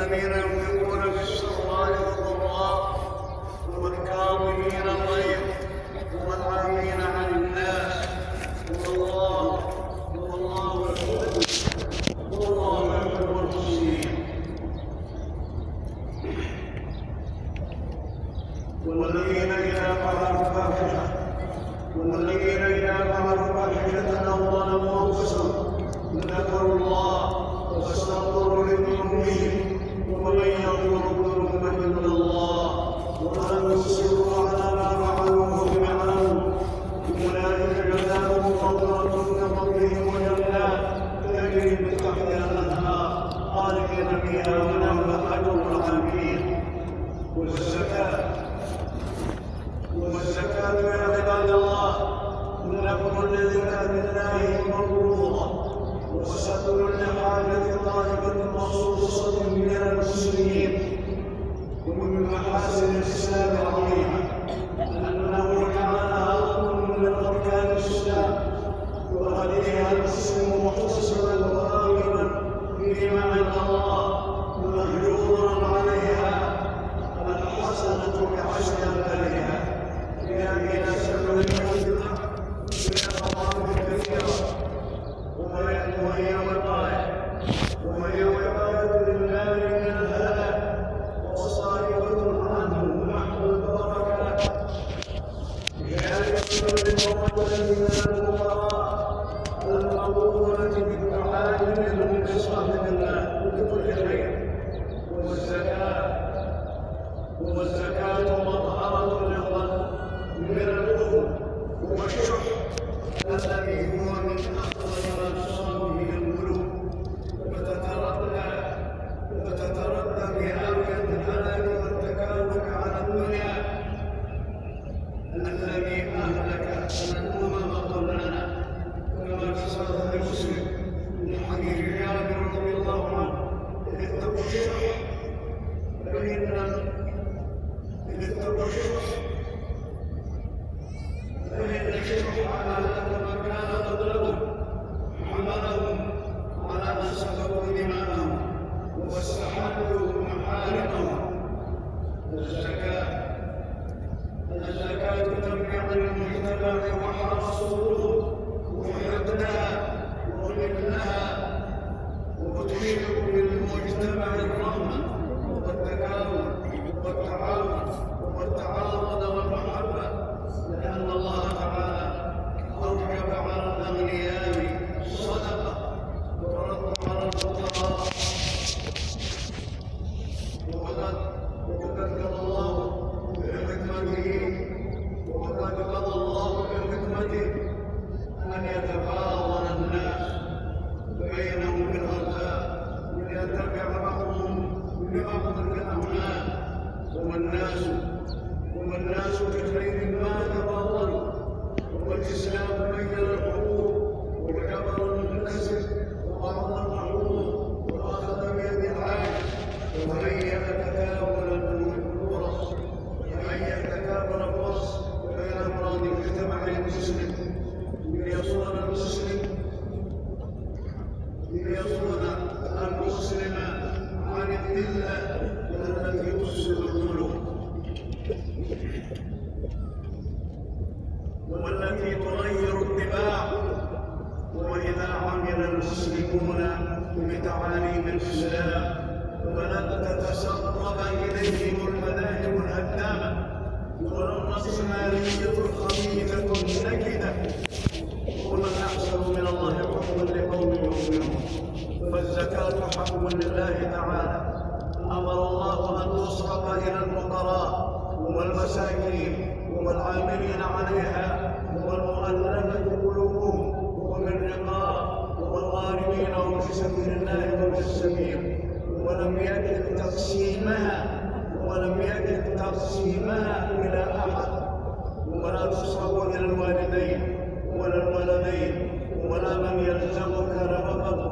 والذين ينفقون في السراء والضراء والكاظمين الغيظ والعافين عن الناس والله يحب المحسنين. والذين إذا فعلوا فاحشة أو ظلموا أنفسهم ذكروا الله واستغفروا لذنوبهم ومن يغفر الذنوب إلا الله ولم يصروا على ما فعلوا وهم يعلمون أولئك جزاؤهم مغفرة من ربهم وجنات تجري من تحتها الأنهار خالدين فيها ونعم أجر العاملين. والزكاة يا عباد الله لكم لذكر الله مفروضة وسبل لحاجة طائفة مخصوصة من المسلمين. ومن محاسن الإسلام العظيمة أنه جعلها ركن من أركان الإسلام وهديها المسلم محتسبا وراغبا فيما عند الله مهجورا عليها الحسنة بعشر أمثالها إلى 700 ضعف من الأضعاف الكثيرة وهي وقاية لله من الهلاك وصائبة عنه محو البركات. بذلك للمرتبة من الفقراء المأمورة بالدعاء منهم بصحبة الله بكل خير. والزكاة مظهرة للظلم من الكفر والشح الذي هو من أخطر ما تصاب به القلوب وتتردى بهاوية الهلاك والتكالك على الدنيا الذي أهلك الأمم قبلنا كما في صحيح مسلم من حديث جابر رضي الله عنه اتقوا الشح فإن الشح على ما كان قبلهم حملهم على أن سفكوا دماءهم واستحلوا محارمهم. الزكاة تمنع المجتمع وحرم الصدور وحقدها ومثلها وتشرك بالمجتمع الرحمة والتكامل والتعاون والمحبة، لأن الله تعالى أوجب على الأغنياء صدقة ورد على الفقراء. وقد قضى الله بحكمته أن يتفاضل الناس بينهم بالأرزاق لينتفع بعضهم ببعض بالأموال. والناس كخير ما تفاضلوا. والإسلام بين الحقوق وجبر المنكسر وأعطى المحروم وأخذ بيد العاجز وهيأ تكامل الفرص بين أفراد المجتمع المسلم ليصون المسلم عن الذلة التي تفسد القلوب والتي تغير الطباع. وإذا عمل المسلمون بتعاليم الإسلام فلن تتسرب إليهم المذاهب الهدامة والرأسمالية الخبيثة النكدة. ومن أحسن من الله حكما لقوم يؤمنون. فالزكاة حق لله تعالى أمر الله أن تصرف إلى الفقراء والمساكين والعاملين عليها والمؤلفة قلوبهم وبالرقاب والغارمين وفي سبيل الله وفي السبيل. ولم يجد تقسيمها إلى أحد ولا تصرف إلى الوالدين ولا الولدين ولا من يلزمك نفقته.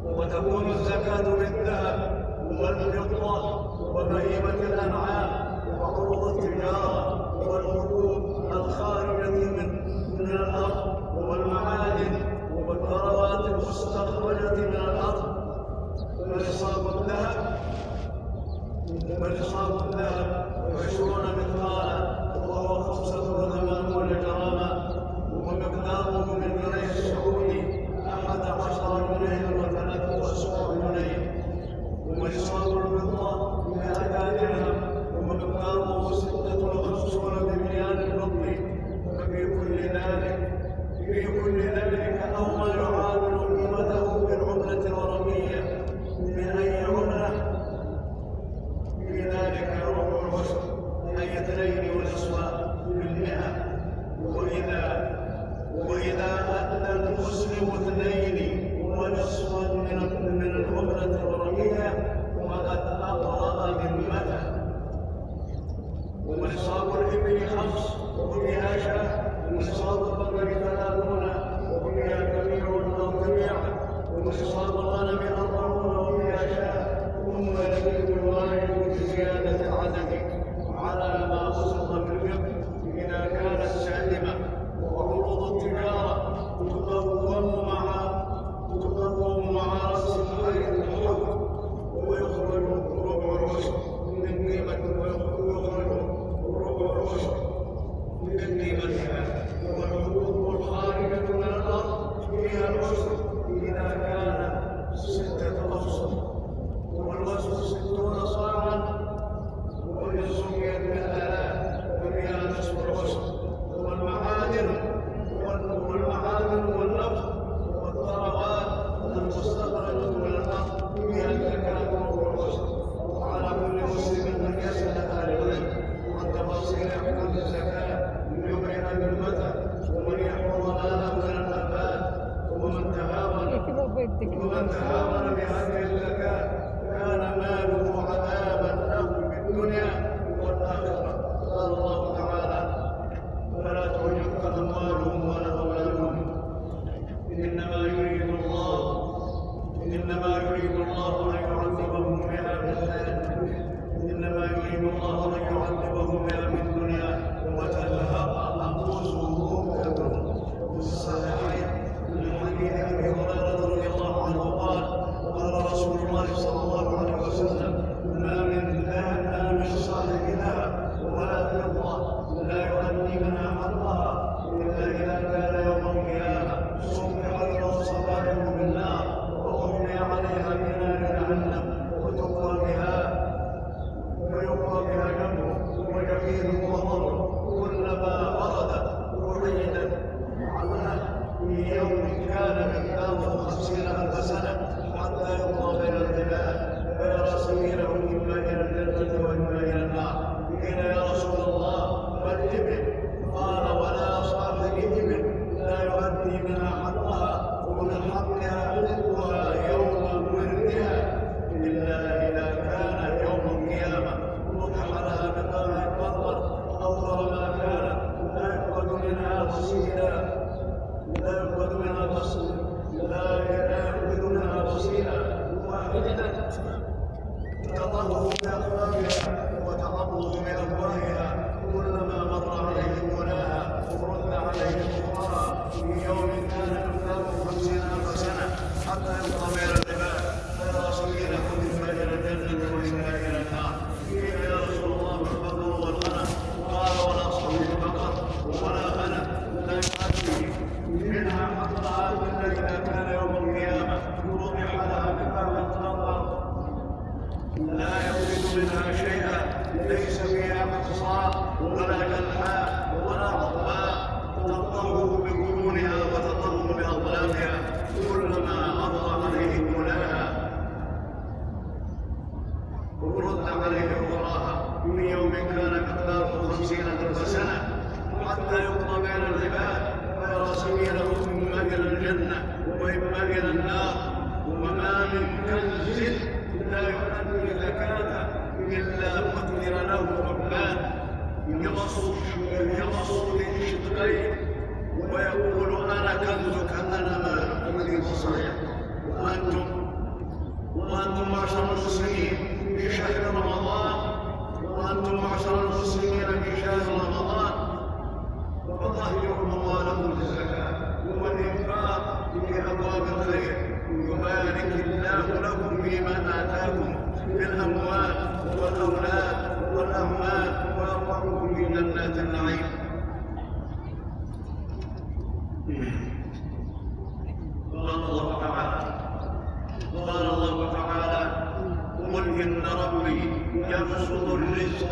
وتكون الزكاة بالذهب والفضة وبهيمة الأنعام وعروض التجارة والحبوب الخارجة من الأرض والمعادن والثروات المستخرجة من الأرض يصيب اثنين ونصفا من العملة الرمية وقد أقرأ ذمته. ونصاب الإبل 5 وفيها شاة، ونصاب البقر 30 وفيها كبير أو كبير، ونصاب الغنم 40 وفيها شاة، ثم يزيد الواحد بزيادة عدده على ما خصص بالجبل إذا كانت سالمة. وعروض التجارة تقوم مع رأس الحول، ويخرج ربع العشر من قيمتها. والعروض الخارجة من الأرض فيها العشر إذا كان 6 أفصل، والوزن 60 صاعا، وإن سميت بالآلاف ففيها نصف العشر. والمعادن والنفط والثروات المستخرجة من الأرض فيها الزكاة والعشر. وعلى كل مسلم أن يسأل أهل العلم عن تفاصيل أحكام الزكاة ليبرئ ذمته، ومن يحفظ ماله من الآفات. ومن تهاون بهذه الزكاة كان ماله عذابا له في الدنيا والآخرة. قال الله تعالى: ولا تعجبك أموالهم ولا أولادهم إنما يريد الله أن يعذبهم بها في الدنيا وتزهق أنفسهم كفروا. في الصحيحين من حديث أبي هريرة رضي الله عنه قال رسول الله صلى الله عليه وسلم: ما من صاحب ذهب ولا فضة لا يؤدي منها حقها إلا إذا كان يوم القيامة صبح له صباحه بالنار، وأغمي عليها بنار جهنم، ويقوى بها جنبه وجبينه وظهره، كلما برد أعيدت عنها في يوم كان مقداره 50,000 سنة حتى يقضى بين العباد، فيرى سبيله إما إلى الجنة وإما إلى النار. قيل: يا رسول الله ما الإبل؟ قال: ولا صاحب إبل لا يؤدي منها حقها، ومن حقها عتقها يوم ولدها إلا إذا كان يوم القيامة وضح لها بقاع البطر أوفر ما كان، لا يأخذ منها بصيرا واحدة تطهر بأخبارها وتعضه بأفواهها، كلما مر عليه مولاها ورد عليه أخرى. في يوم كان مقداره 50,000 سنة حتى يقضى بين العباد، فيرى سبيله إما إلى الجنة وإما إلى النار. قيل: يا رسول الله ما البقر والغنم؟ قال: ولا صاحب البقر ولا غنم لا يؤدي منها حقها إلا إذا كان يوم القيامة وضح لها بقاع الأرض لا يفقد منها شيئا، ليس فيها اقتصاد ولا جلحاء ولا عضباء، تطهر بقرونها وتطهر بأظلامها، كلما مر عليه مولاها ورد عليه أخراها. من يوم كان مقداره 50,000 سنة حتى يقضى بين العباد، فيرى سبيله إما إلى الجنة وإما إلى النار. وما من كنز لا يؤدي زكاته إلا قدر له ربان يبسط الشقين ويقول: أنا كنزك أنا مالك. حديث صحيح. وأنتم معشر المسلمين في شهر رمضان، في شهر رمضان فطهروا أموالكم بالزكاة والإنفاق في أبواب الخير، يبارك الله لكم فيما آتاكم بالأموال والأولاد والأعمال ويرفعكم في جنات النعيم. قال الله تعالى: قل إن ربي يبسط الرزق